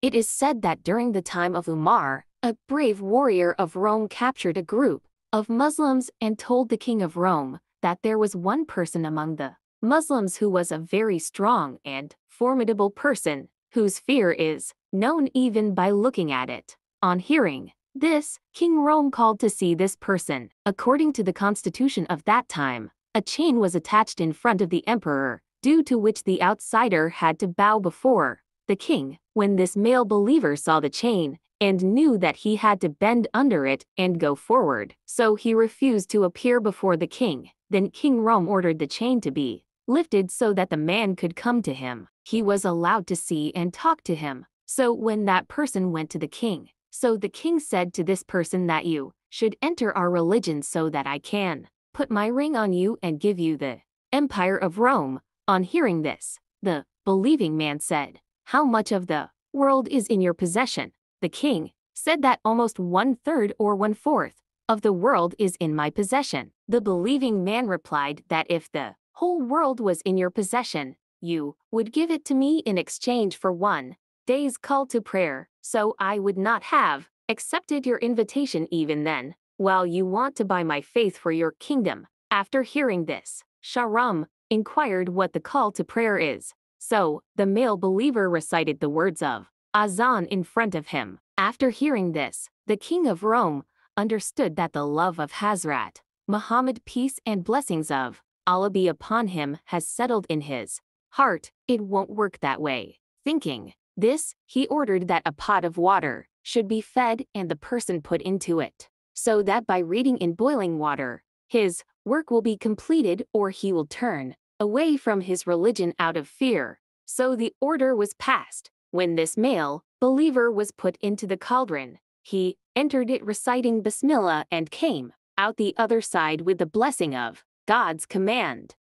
It is said that during the time of Umar, a brave warrior of Rome captured a group of Muslims and told the king of Rome that there was one person among the Muslims who was a very strong and formidable person, whose fear is known even by looking at it. On hearing this, King Rome called to see this person. According to the constitution of that time, a chain was attached in front of the emperor, due to which the outsider had to bow before the king. When this male believer saw the chain, and knew that he had to bend under it and go forward, so he refused to appear before the king. Then King Rome ordered the chain to be lifted so that the man could come to him. He was allowed to see and talk to him. So when that person went to the king, so the king said to this person that you should enter our religion so that I can put my ring on you and give you the empire of Rome. On hearing this, the believing man said, "How much of the world is in your possession?" The king said that almost 1/3 or 1/4 of the world is in my possession. The believing man replied that if the whole world was in your possession, you would give it to me in exchange for one day's call to prayer, so I would not have accepted your invitation even then, while you want to buy my faith for your kingdom. After hearing this, Shahram inquired what the call to prayer is. So, the male believer recited the words of Azan in front of him. After hearing this, the king of Rome understood that the love of Hazrat Muhammad, peace and blessings of Allah be upon him, has settled in his heart. It won't work that way. Thinking this, he ordered that a pot of water should be fed and the person put into it, so that by reading in boiling water, his work will be completed, or he will turn away from his religion out of fear. So the order was passed. When this male believer was put into the cauldron, he entered it reciting Bismillah and came out the other side with the blessing of God's command.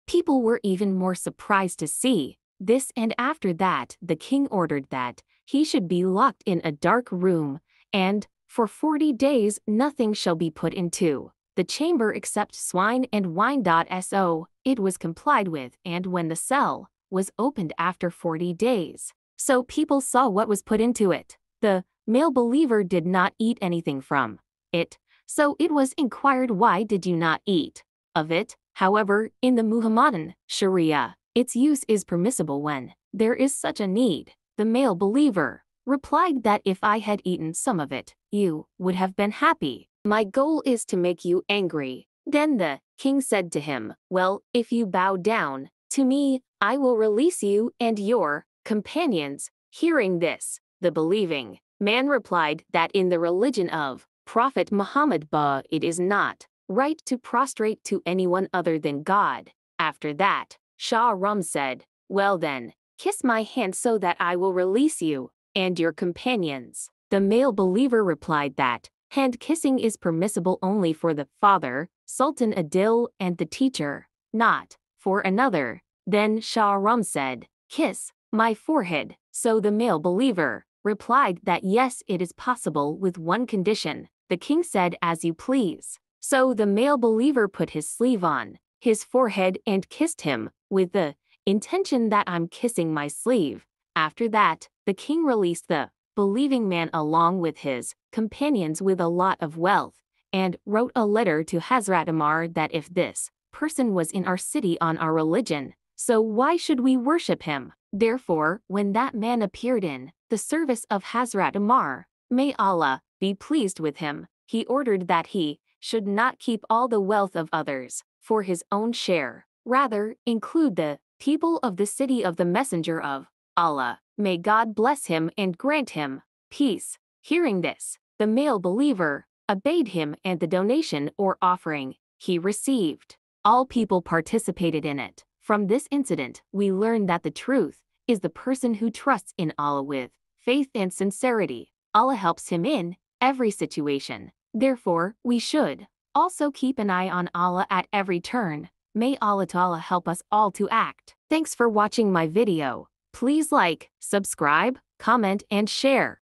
People were even more surprised to see this, and after that the king ordered that he should be locked in a dark room, and for 40 days nothing shall be put into the chamber except swine and wine. So it was complied with, and when the cell was opened after 40 days, so people saw what was put into it, the male believer did not eat anything from it. So it was inquired, why did you not eat of it? However, in the Muhammadan Sharia, its use is permissible when there is such a need. The male believer replied that if I had eaten some of it, you would have been happy. My goal is to make you angry. Then the king said to him, well, if you bow down to me, I will release you and your companions. Hearing this, the believing man replied that in the religion of Prophet Muhammad, it is not right to prostrate to anyone other than God. After that, Shahram said, well then, kiss my hand so that I will release you and your companions. The male believer replied that hand kissing is permissible only for the father, Sultan Adil, and the teacher, not for another. Then Shahram said, kiss my forehead. So the male believer replied that yes, it is possible with one condition. The king said, as you please. So the male believer put his sleeve on his forehead and kissed him, with the intention that I'm kissing my sleeve. After that, the king released the believing man along with his companions with a lot of wealth, and wrote a letter to Hazrat Umar that if this person was in our city on our religion, so why should we worship him? Therefore, when that man appeared in the service of Hazrat Umar, may Allah be pleased with him, he ordered that he should not keep all the wealth of others for his own share, rather include the people of the city of the Messenger of Allah. May God bless him and grant him peace. Hearing this, the male believer obeyed him, and the donation or offering he received, all people participated in it. From this incident, we learn that the truth is the person who trusts in Allah with faith and sincerity. Allah helps him in every situation. Therefore, we should also keep an eye on Allah at every turn. May Allah Ta'ala help us all to act. Thanks for watching my video. Please like, subscribe, comment, and share.